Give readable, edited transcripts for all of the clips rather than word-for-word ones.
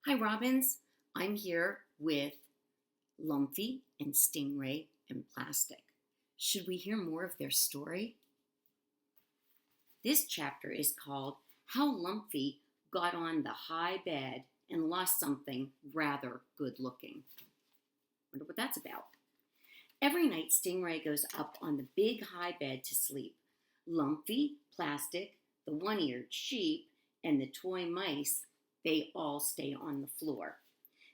Hi, Robins. I'm here with Lumpy and Stingray and Plastic. Should we hear more of their story? This chapter is called How Lumpy Got on the High Bed and Lost Something Rather Good Looking. Wonder what that's about. Every night, Stingray goes up on the big high bed to sleep. Lumpy, Plastic, the one-eared sheep, and the toy mice, they all stay on the floor.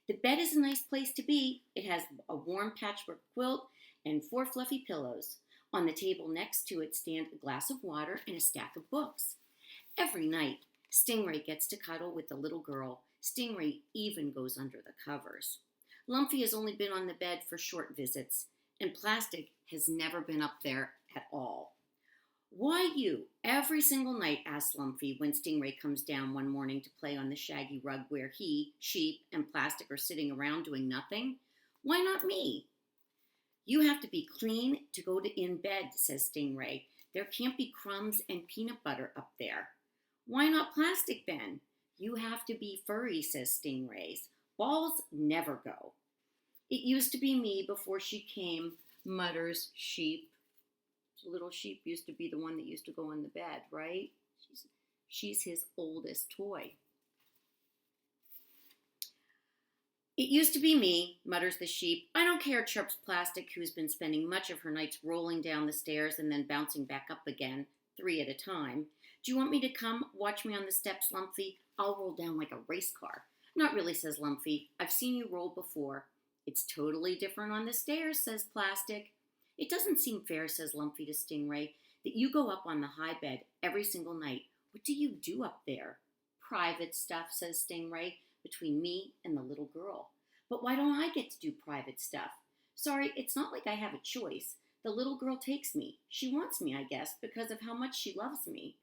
The bed is a nice place to be. It has a warm patchwork quilt and 4 fluffy pillows. On the table next to it stand a glass of water and a stack of books. Every night, Stingray gets to cuddle with the little girl. Stingray even goes under the covers. Lumpy has only been on the bed for short visits, and Plastic has never been up there at all. "Why you, every single night?" asks Lumpy when Stingray comes down one morning to play on the shaggy rug where he, Sheep, and Plastic are sitting around doing nothing. "Why not me?" "You have to be clean to go to in bed," says Stingray. "There can't be crumbs and peanut butter up there." "Why not Plastic then?" "You have to be furry," says Stingray's. "Balls never go." "It used to be me before she came," mutters Sheep. Little Sheep used to be the one that used to go on the bed, right? She's his oldest toy. "It used to be me," mutters the sheep. "I don't care," chirps Plastic, who's been spending much of her nights rolling down the stairs and then bouncing back up again, 3 at a time. "Do you want me to come watch me on the steps, Lumpy? I'll roll down like a race car." "Not really," says Lumpy. "I've seen you roll before." "It's totally different on the stairs," says Plastic. "It doesn't seem fair," says Lumpy to Stingray, "that you go up on the high bed every single night. What do you do up there?" "Private stuff," says Stingray, "between me and the little girl." "But why don't I get to do private stuff?" "Sorry, it's not like I have a choice. The little girl takes me. She wants me, I guess, because of how much she loves me."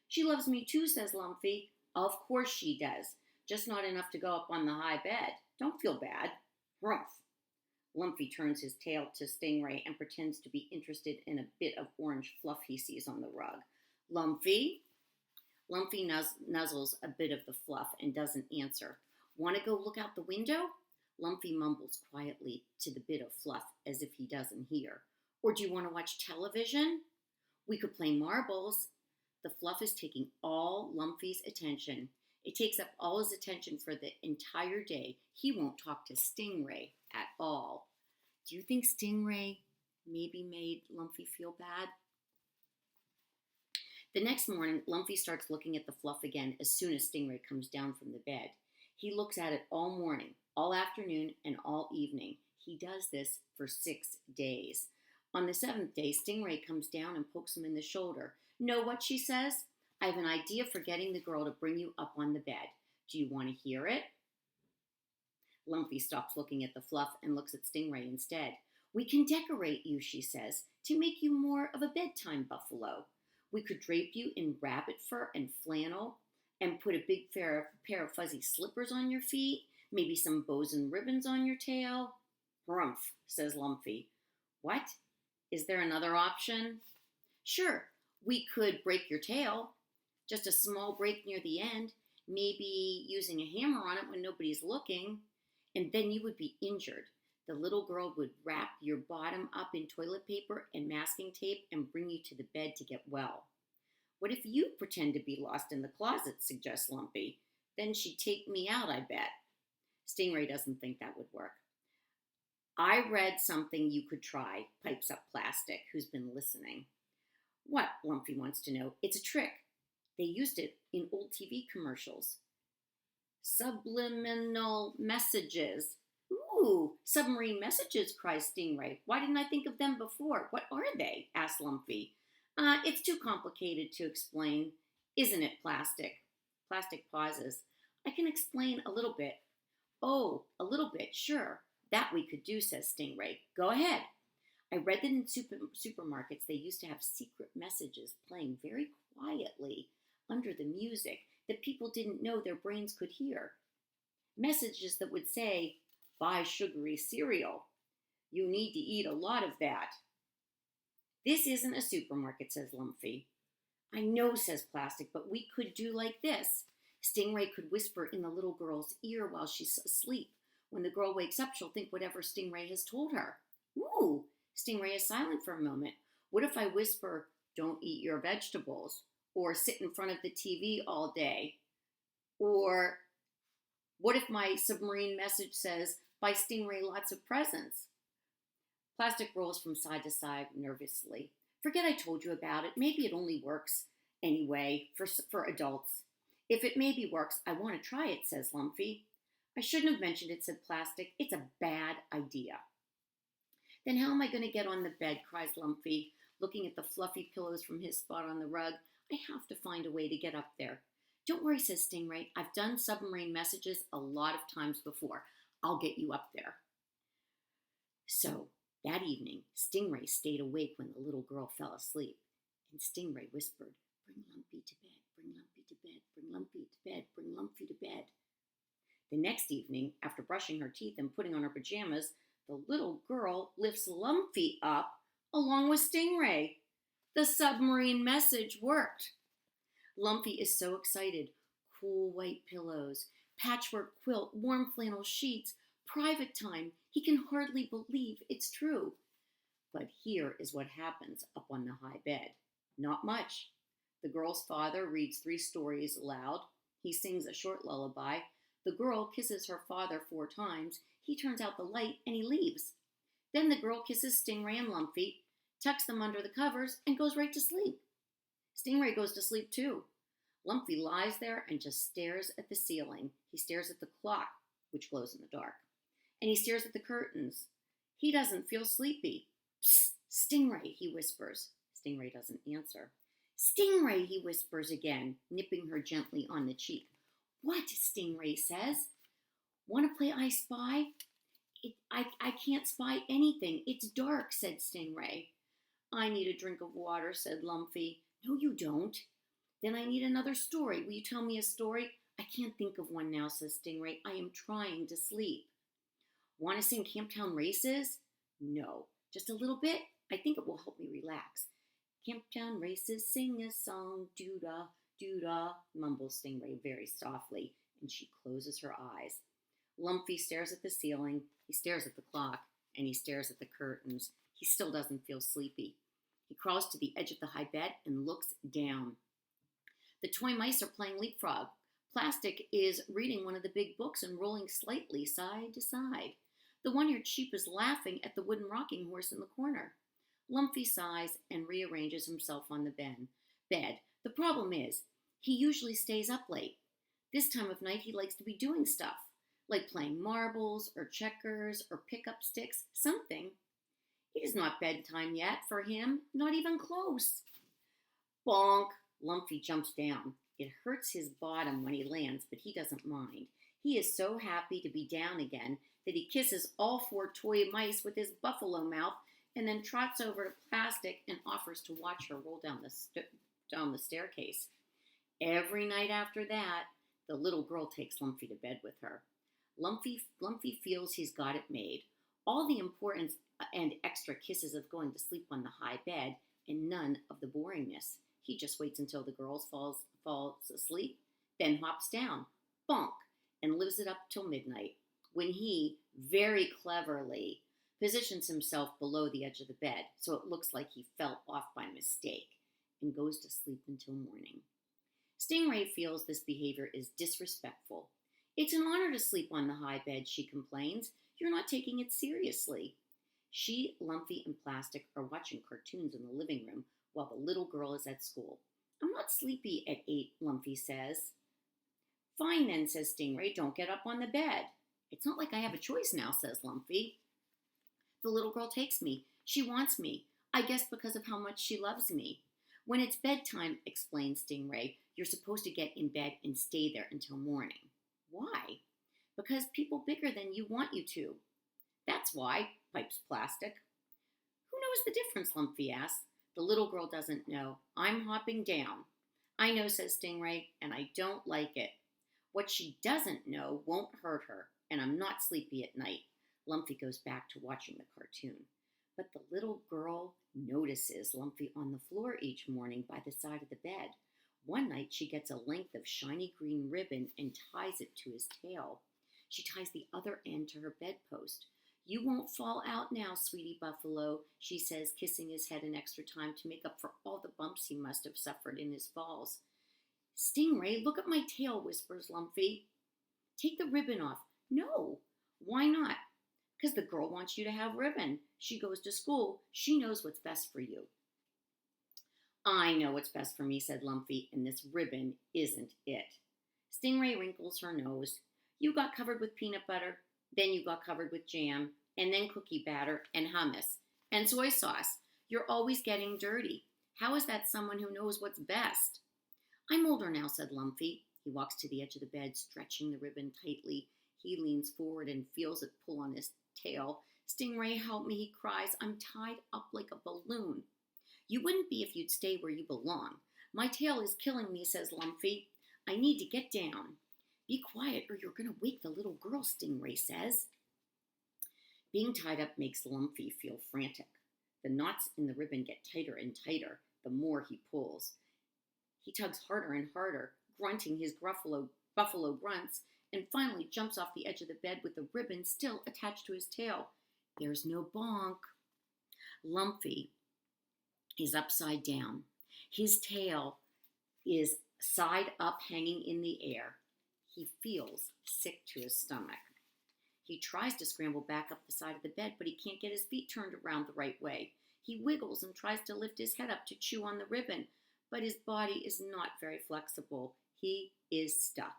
"She loves me too," says Lumpy. "Of course she does. Just not enough to go up on the high bed. Don't feel bad." Rumph. Lumpy turns his tail to Stingray and pretends to be interested in a bit of orange fluff he sees on the rug. "Lumpy?" Lumpy nuzzles a bit of the fluff and doesn't answer. "Want to go look out the window?" Lumpy mumbles quietly to the bit of fluff as if he doesn't hear. "Or do you want to watch television?" "We could play marbles." The fluff is taking all Lumpy's attention. It takes up all his attention for the entire day. He won't talk to Stingray at all. Do you think Stingray maybe made Lumpy feel bad? The next morning, Lumpy starts looking at the fluff again as soon as Stingray comes down from the bed. He looks at it all morning, all afternoon, and all evening. He does this for 6 days. On the 7th day, Stingray comes down and pokes him in the shoulder. "Know what?" she says. "I have an idea for getting the girl to bring you up on the bed. Do you want to hear it?" Lumpy stops looking at the fluff and looks at Stingray instead. "We can decorate you," she says, "to make you more of a bedtime buffalo. We could drape you in rabbit fur and flannel and put a big pair of fuzzy slippers on your feet, maybe some bows and ribbons on your tail." "Humph," says Lumpy. "What? Is there another option?" "Sure, we could break your tail. Just a small break near the end, maybe using a hammer on it when nobody's looking. And then you would be injured. The little girl would wrap your bottom up in toilet paper and masking tape and bring you to the bed to get well." "What if you pretend to be lost in the closet?" suggests Lumpy. "Then she'd take me out, I bet." Stingray doesn't think that would work. "I read something you could try," pipes up Plastic, who's been listening. "What?" Lumpy wants to know. "It's a trick. They used it in old TV commercials. Subliminal messages." "Ooh, submarine messages," cries Stingray. "Why didn't I think of them before? What are they?" asks Lumpy. It's too complicated to explain, isn't it, Plastic?" Plastic pauses. "I can explain a little bit." "Oh, a little bit, sure. That we could do," says Stingray. "Go ahead." "I read that in supermarkets they used to have secret messages playing very quietly under the music that people didn't know their brains could hear. Messages that would say, 'Buy sugary cereal. You need to eat a lot of that.'" "This isn't a supermarket," says Lumpy. "I know," says Plastic, "but we could do like this." Stingray could whisper in the little girl's ear while she's asleep. When the girl wakes up, she'll think whatever Stingray has told her. Ooh, Stingray is silent for a moment. What if I whisper, don't eat your vegetables? Or sit in front of the TV all day? Or what if my submarine message says, buy Stingray lots of presents? Plastic rolls from side to side nervously. Forget I told you about it. Maybe it only works anyway for adults. If it maybe works, I want to try it, says Lumpy. I shouldn't have mentioned it, said Plastic. It's a bad idea. Then how am I going to get on the bed, cries Lumpy, looking at the fluffy pillows from his spot on the rug. I have to find a way to get up there. Don't worry, says Stingray. I've done submarine messages a lot of times before. I'll get you up there. So, that evening, Stingray stayed awake when the little girl fell asleep. And Stingray whispered, bring Lumpy to bed, bring Lumpy to bed, bring Lumpy to bed, bring Lumpy to bed. The next evening, after brushing her teeth and putting on her pajamas, the little girl lifts Lumpy up along with Stingray. The submarine message worked. Lumpy is so excited. Cool white pillows, patchwork quilt, warm flannel sheets, private time. He can hardly believe it's true. But here is what happens up on the high bed. Not much. The girl's father reads 3 stories aloud. He sings a short lullaby. The girl kisses her father 4 times. He turns out the light and he leaves. Then the girl kisses Stingray and Lumpy, tucks them under the covers, and goes right to sleep. Stingray goes to sleep too. Lumpy lies there and just stares at the ceiling. He stares at the clock, which glows in the dark. And he stares at the curtains. He doesn't feel sleepy. Psst, Stingray, he whispers. Stingray doesn't answer. Stingray, he whispers again, nipping her gently on the cheek. What? Stingray says. Want to play I Spy? I can't spy anything. It's dark, said Stingray. I need a drink of water, said Lumpy. No, you don't. Then I need another story. Will you tell me a story? I can't think of one now, says Stingray. I am trying to sleep. Want to sing Camptown Races? No. Just a little bit? I think it will help me relax. Camptown Races, sing a song, doo-dah, doo-dah, mumbles Stingray very softly, and she closes her eyes. Lumpy stares at the ceiling, he stares at the clock, and he stares at the curtains. He still doesn't feel sleepy. He crawls to the edge of the high bed and looks down. The toy mice are playing leapfrog. Plastic is reading one of the big books and rolling slightly side to side. The one-eared sheep is laughing at the wooden rocking horse in the corner. Lumpy sighs and rearranges himself on the bed. The problem is, he usually stays up late. This time of night he likes to be doing stuff, like playing marbles or checkers or pick-up sticks, something. It is not bedtime yet for him, not even close. Bonk! Lumpy jumps down. It hurts his bottom when he lands, but he doesn't mind. He is so happy to be down again that he kisses all 4 toy mice with his buffalo mouth and then trots over to Plastic and offers to watch her roll down the staircase. Every night after that, the little girl takes Lumpy to bed with her. Lumpy feels he's got it made. All the importance and extra kisses of going to sleep on the high bed and none of the boringness. He just waits until the girl falls asleep, then hops down, bonk, and lives it up till midnight, when he, very cleverly, positions himself below the edge of the bed so it looks like he fell off by mistake, and goes to sleep until morning. Stingray feels this behavior is disrespectful. It's an honor to sleep on the high bed, she complains. You're not taking it seriously. She, Lumpy, and Plastic are watching cartoons in the living room while the little girl is at school. I'm not sleepy at 8, Lumpy says. Fine then, says Stingray, don't get up on the bed. It's not like I have a choice now, says Lumpy. The little girl takes me. She wants me. I guess because of how much she loves me. When it's bedtime, explains Stingray, you're supposed to get in bed and stay there until morning. Why? Because people bigger than you want you to. That's why, pipes Plastic. Who knows the difference, Lumpy asks. The little girl doesn't know. I'm hopping down. I know, says Stingray, and I don't like it. What she doesn't know won't hurt her, and I'm not sleepy at night. Lumpy goes back to watching the cartoon. But the little girl notices Lumpy on the floor each morning by the side of the bed. One night she gets a length of shiny green ribbon and ties it to his tail. She ties the other end to her bedpost. You won't fall out now, sweetie buffalo, she says, kissing his head an extra time to make up for all the bumps he must have suffered in his falls. Stingray, look at my tail, whispers Lumpy. Take the ribbon off. No. Why not? Because the girl wants you to have ribbon. She goes to school. She knows what's best for you. I know what's best for me, said Lumpy, and this ribbon isn't it. Stingray wrinkles her nose. You got covered with peanut butter, then you got covered with jam, and then cookie batter and hummus and soy sauce. You're always getting dirty. How is that someone who knows what's best? I'm older now, said Lumpy. He walks to the edge of the bed, stretching the ribbon tightly. He leans forward and feels it pull on his tail. Stingray, help me, he cries. I'm tied up like a balloon. You wouldn't be if you'd stay where you belong. My tail is killing me, says Lumpy. I need to get down. Be quiet or you're going to wake the little girl, Stingray says. Being tied up makes Lumpy feel frantic. The knots in the ribbon get tighter and tighter the more he pulls. He tugs harder and harder, grunting his buffalo grunts, and finally jumps off the edge of the bed with the ribbon still attached to his tail. There's no bonk. Lumpy is upside down. His tail is side up, hanging in the air. He feels sick to his stomach. He tries to scramble back up the side of the bed, but he can't get his feet turned around the right way. He wiggles and tries to lift his head up to chew on the ribbon, but his body is not very flexible. He is stuck.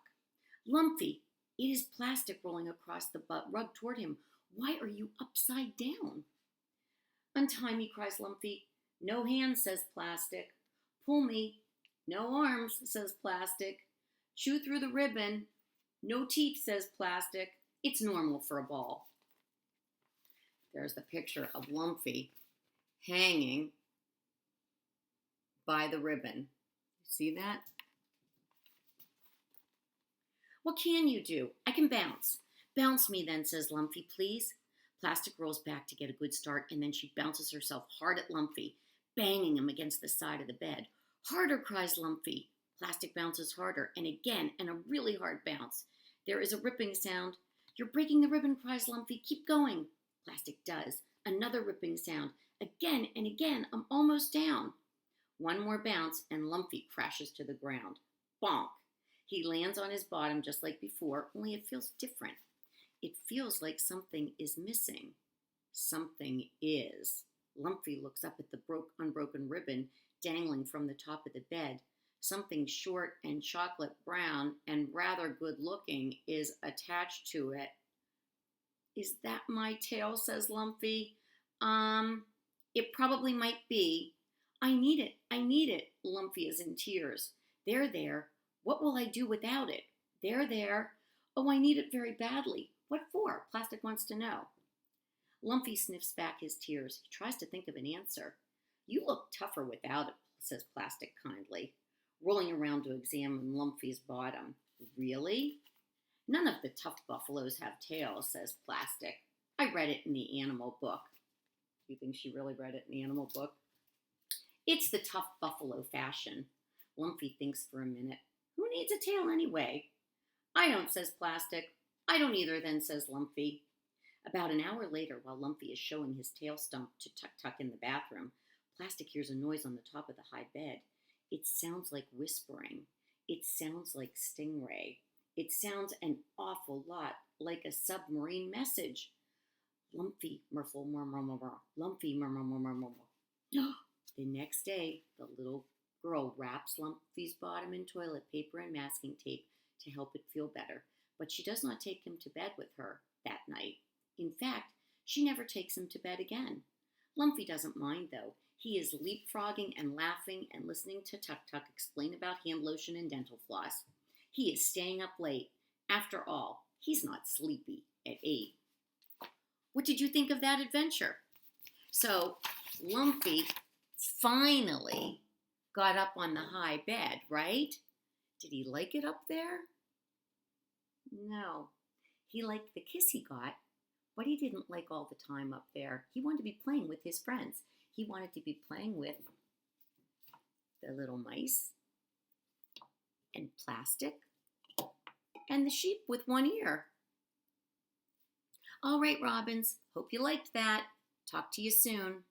Lumpy, it is Plastic rolling across the rug toward him. Why are you upside down? Untie me, cries Lumpy. No hands, says Plastic. Pull me. No arms, says Plastic. Chew through the ribbon. No teeth, says Plastic. It's normal for a ball. There's the picture of Lumpy hanging by the ribbon. See that? What can you do? I can bounce. Bounce me then, says Lumpy, please. Plastic rolls back to get a good start, and then she bounces herself hard at Lumpy, banging him against the side of the bed. Harder, cries Lumpy. Plastic bounces harder, and again, and a really hard bounce. There is a ripping sound. You're breaking the ribbon, cries Lumpy. Keep going. Plastic does. Another ripping sound. Again and again. I'm almost down. One more bounce, and Lumpy crashes to the ground. Bonk. He lands on his bottom just like before, only it feels different. It feels like something is missing. Something is. Lumpy looks up at the unbroken ribbon dangling from the top of the bed. Something short and chocolate brown and rather good looking is attached to it. Is that my tail, says Lumpy. It probably might be. I need it. Lumpy is in tears. There. What will I do without it? There. Oh, I need it very badly. What for? Plastic wants to know. Lumpy sniffs back his tears. He tries to think of an answer. You look tougher without it, says Plastic kindly, rolling around to examine Lumpy's bottom. Really? None of the tough buffaloes have tails, says Plastic. I read it in the animal book. Do you think she really read it in the animal book? It's the tough buffalo fashion. Lumpy thinks for a minute. Who needs a tail anyway? I don't, says Plastic. I don't either, then, says Lumpy. About an hour later, while Lumpy is showing his tail stump to Tuk-Tuk in the bathroom, Plastic hears a noise on the top of the high bed. It sounds like whispering. It sounds like Stingray. It sounds an awful lot like a submarine message. Lumpy, murmur, Lumpy, murmur. The next day, the little girl wraps Lumpy's bottom in toilet paper and masking tape to help it feel better, but she does not take him to bed with her that night. In fact, she never takes him to bed again. Lumpy doesn't mind, though. He is leapfrogging and laughing and listening to Tuk-Tuk explain about hand lotion and dental floss. He is staying up late. After all, he's not sleepy at 8. What did you think of that adventure? So, Lumpy finally got up on the high bed, right? Did he like it up there? No. He liked the kiss he got, but he didn't like all the time up there. He wanted to be playing with his friends. He wanted to be playing with the little mice and plastic, and the sheep with one ear. All right, Robins, hope you liked that. Talk to you soon.